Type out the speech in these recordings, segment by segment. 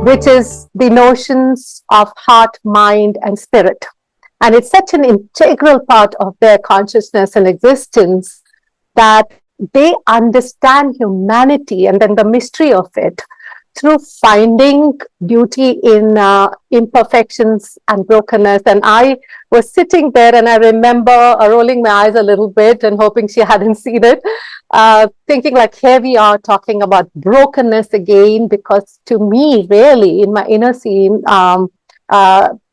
which is the notions of heart, mind, and spirit. And it's such an integral part of their consciousness and existence that they understand humanity and then the mystery of it through finding beauty in imperfections and brokenness. And I was sitting there and I remember rolling my eyes a little bit and hoping she hadn't seen it, thinking like, here we are talking about brokenness again, because to me, really, in my inner scene,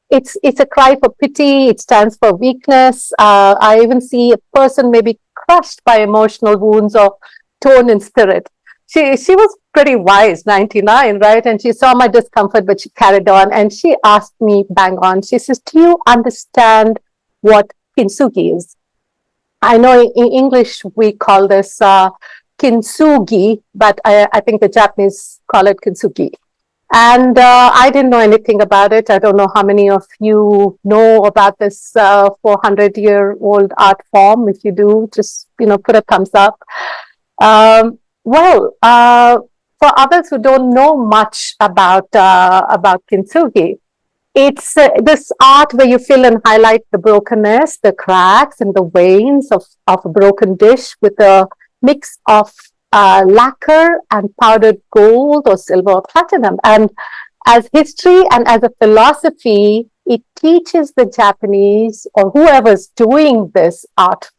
it's a cry for pity. It stands for weakness. I even see a person maybe crushed by emotional wounds or torn in spirit. She was pretty wise, 99, right? And she saw my discomfort, but she carried on. And she asked me bang on. She says, do you understand what kintsugi is? I know in English we call this kintsugi, but I think the Japanese call it kintsugi. And I didn't know anything about it. I don't know how many of you know about this 400-year-old art form. If you do, just put a thumbs up. For others who don't know much about kintsugi, it's this art where you fill and highlight the brokenness, the cracks, and the veins of a broken dish with a mix of lacquer and powdered gold or silver or platinum. And as history and as a philosophy, it teaches the Japanese or whoever's doing this art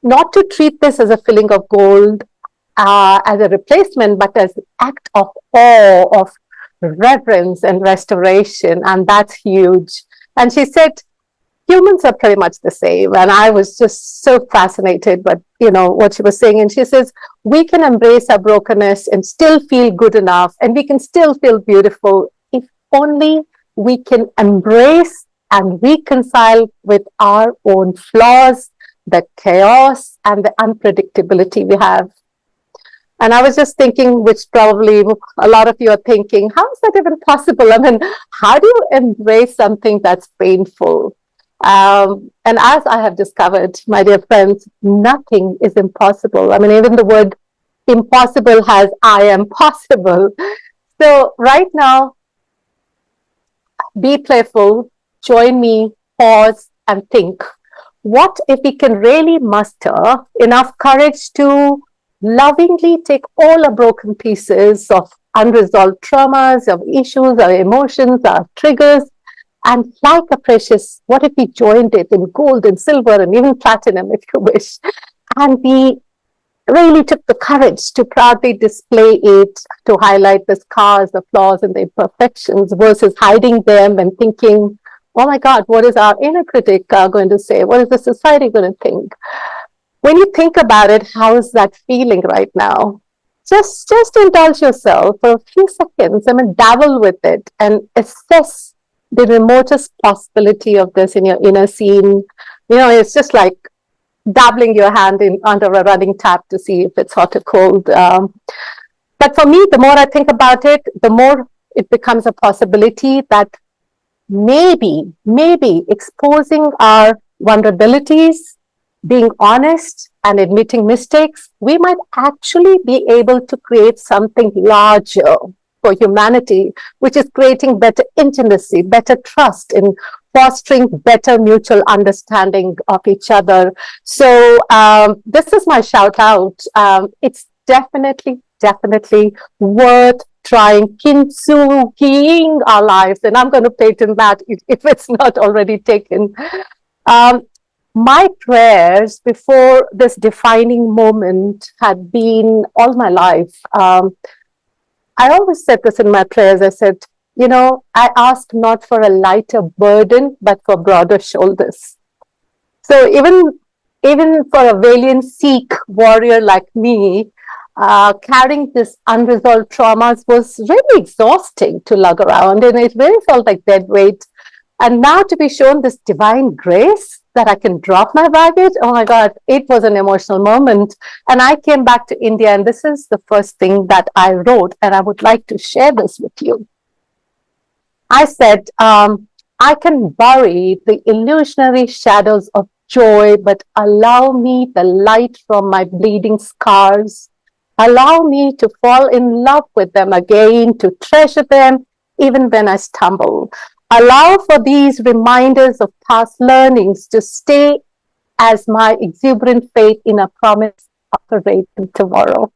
not to treat this as a filling of gold, as a replacement, but as an act of awe, of reverence and restoration. And that's huge. And she said, humans are pretty much the same. And I was just so fascinated by, what she was saying. And she says, we can embrace our brokenness and still feel good enough. And we can still feel beautiful if only we can embrace and reconcile with our own flaws, the chaos and the unpredictability we have. And I was just thinking, which probably a lot of you are thinking, how is that even possible? I mean, how do you embrace something that's painful? And as I have discovered, my dear friends, nothing is impossible. I mean, even the word impossible has I am possible. So right now, be playful, join me, pause and think. What if we can really muster enough courage to lovingly take all our broken pieces of unresolved traumas, of issues, our emotions, our triggers, and like a precious, what if we joined it in gold and silver and even platinum, if you wish, and we really took the courage to proudly display it, to highlight the scars, the flaws, and the imperfections versus hiding them and thinking, oh my God, what is our inner critic going to say? What is the society going to think? When you think about it, how is that feeling right now? Just indulge yourself for a few seconds. I mean, dabble with it and assess the remotest possibility of this in your inner scene. It's just like dabbling your hand under a running tap to see if it's hot or cold. But for me, the more I think about it, the more it becomes a possibility that maybe exposing our vulnerabilities, being honest and admitting mistakes, we might actually be able to create something larger for humanity, which is creating better intimacy, better trust, and fostering better mutual understanding of each other. So this is my shout out. It's definitely worth trying kintsugiing our lives. And I'm going to patent that if it's not already taken. My prayers before this defining moment had been all my life. I always said this in my prayers. I said, I ask not for a lighter burden, but for broader shoulders. So even for a valiant Sikh warrior like me, carrying this unresolved traumas was really exhausting to lug around, and it really felt like dead weight. And now to be shown this divine grace that I can drop my baggage, oh my God, it was an emotional moment. And I came back to India, and this is the first thing that I wrote, and I would like to share this with you. I said, I can bury the illusionary shadows of joy, but allow me the light from my bleeding scars. Allow me to fall in love with them again, to treasure them even when I stumble. Allow for these reminders of past learnings to stay as my exuberant faith in a promise of a radiant tomorrow.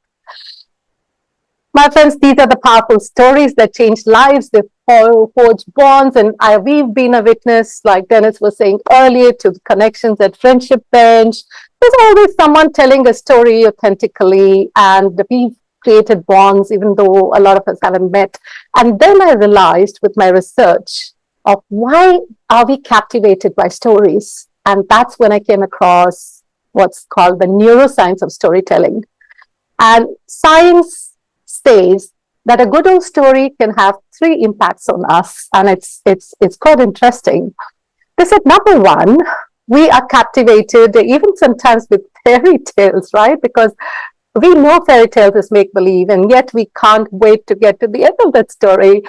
My friends, these are the powerful stories that change lives. They forge bonds, and we've been a witness, like Dennis was saying earlier, to connections at Friendship Bench. There's always someone telling a story authentically, and we've created bonds, even though a lot of us haven't met. And then I realized with my research of why are we captivated by stories? And that's when I came across what's called the neuroscience of storytelling. And science says that a good old story can have three impacts on us, and it's quite interesting. They said, number one, we are captivated even sometimes with fairy tales, right? Because we know fairy tales is make believe, and yet we can't wait to get to the end of that story.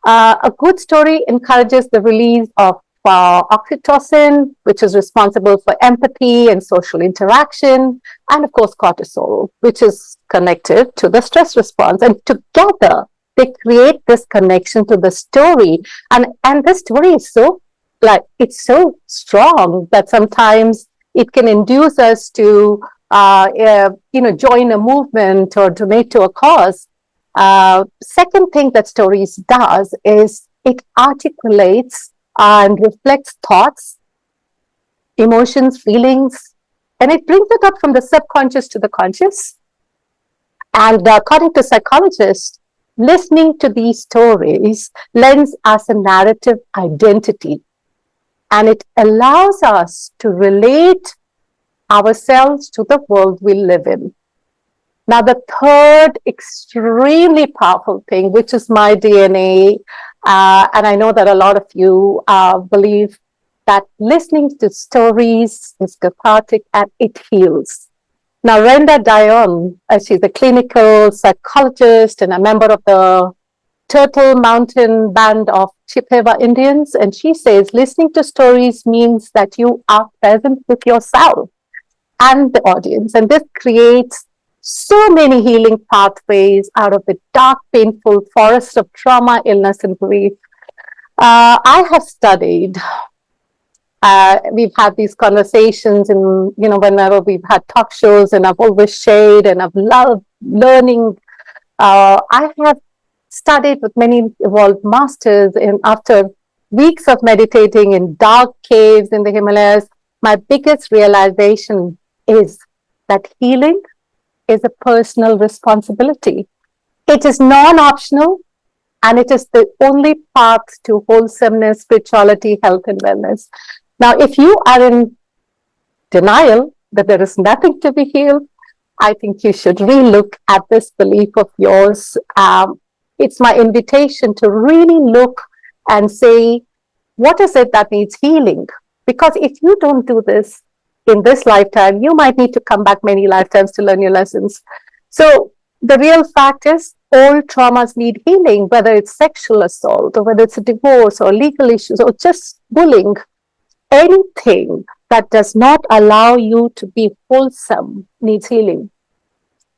A good story encourages the release of oxytocin, which is responsible for empathy and social interaction, and of course, cortisol, which is connected to the stress response. And together, they create this connection to the story. And the story is so, it's so strong that sometimes it can induce us to, join a movement or donate to a cause. Second thing that stories does is it articulates and reflects thoughts, emotions, feelings, and it brings it up from the subconscious to the conscious. And according to psychologists, listening to these stories lends us a narrative identity, and it allows us to relate ourselves to the world we live in. Now, the third extremely powerful thing, which is my DNA, and I know that a lot of you believe that listening to stories is cathartic and it heals. Now, Renda Dion, she's a clinical psychologist and a member of the Turtle Mountain Band of Chippewa Indians, and she says listening to stories means that you are present with yourself and the audience, and this creates so many healing pathways out of the dark, painful forest of trauma, illness, and grief. I have studied. We've had these conversations, and whenever we've had talk shows, and I've always shared, and I've loved learning. I have studied with many evolved masters, and after weeks of meditating in dark caves in the Himalayas, my biggest realization is that healing is a personal responsibility. It is non-optional, and it is the only path to wholesomeness, spirituality, health, and wellness. Now, if you are in denial that there is nothing to be healed, I think you should relook at this belief of yours. It's my invitation to really look and say, what is it that needs healing? Because if you don't do this in this lifetime, you might need to come back many lifetimes to learn your lessons. So the real fact is all traumas need healing, whether it's sexual assault or whether it's a divorce or legal issues or just bullying. Anything that does not allow you to be wholesome needs healing.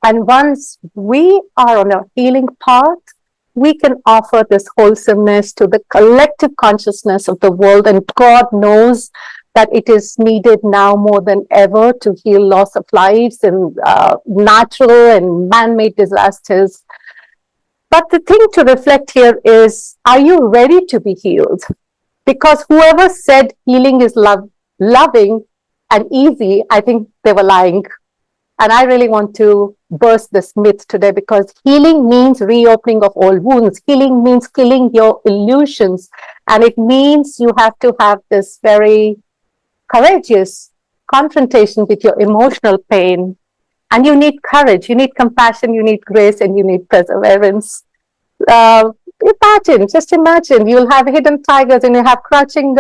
And once we are on a healing path, we can offer this wholesomeness to the collective consciousness of the world. And God knows that it is needed now more than ever to heal loss of lives and natural and man-made disasters. But the thing to reflect here is, are you ready to be healed? Because whoever said healing is loving and easy, I think they were lying. And I really want to burst this myth today, because healing means reopening of all wounds. Healing means killing your illusions. And it means you have to have this very courageous confrontation with your emotional pain. And you need courage, you need compassion, you need grace, and you need perseverance. Just imagine, you'll have hidden tigers, and you have crouching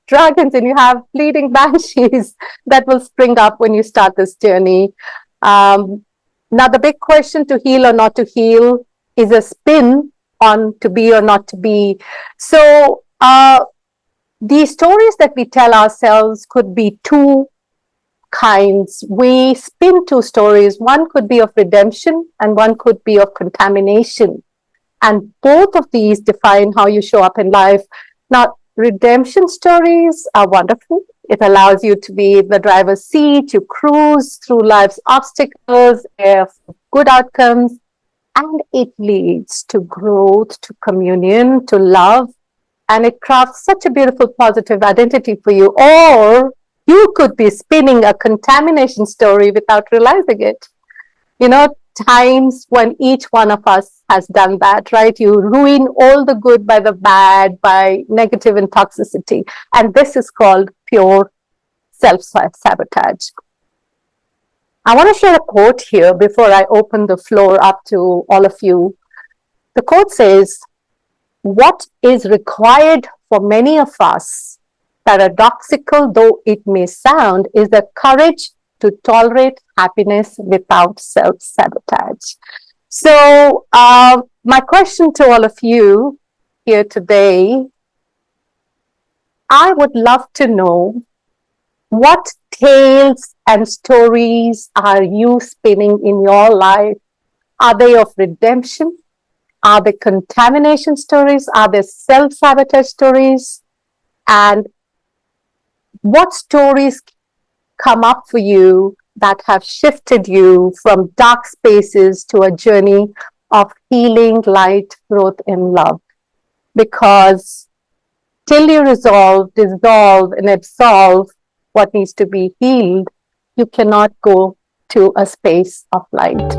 dragons, and you have bleeding banshees that will spring up when you start this journey. Now, the big question, to heal or not to heal, is a spin on to be or not to be. So these stories that we tell ourselves could be two kinds. We spin two stories. One could be of redemption and one could be of contamination. And both of these define how you show up in life. Now, redemption stories are wonderful. It allows you to be in the driver's seat, you cruise through life's obstacles, good outcomes, and it leads to growth, to communion, to love, and it crafts such a beautiful positive identity for you. Or you could be spinning a contamination story without realizing it. You know, times when each one of us has done that, right? You ruin all the good by the bad, by negative and toxicity. And this is called pure self-sabotage. I want to share a quote here before I open the floor up to all of you. The quote says, "What is required for many of us, paradoxical though it may sound, is the courage to tolerate happiness without self-sabotage." So my question to all of you here today, I would love to know, what tales and stories are you spinning in your life? Are they of redemption? Are they contamination stories? Are they self-sabotage stories? And what stories come up for you that have shifted you from dark spaces to a journey of healing, light, growth, and love? Because till you dissolve, and absolve what needs to be healed, you cannot go to a space of light.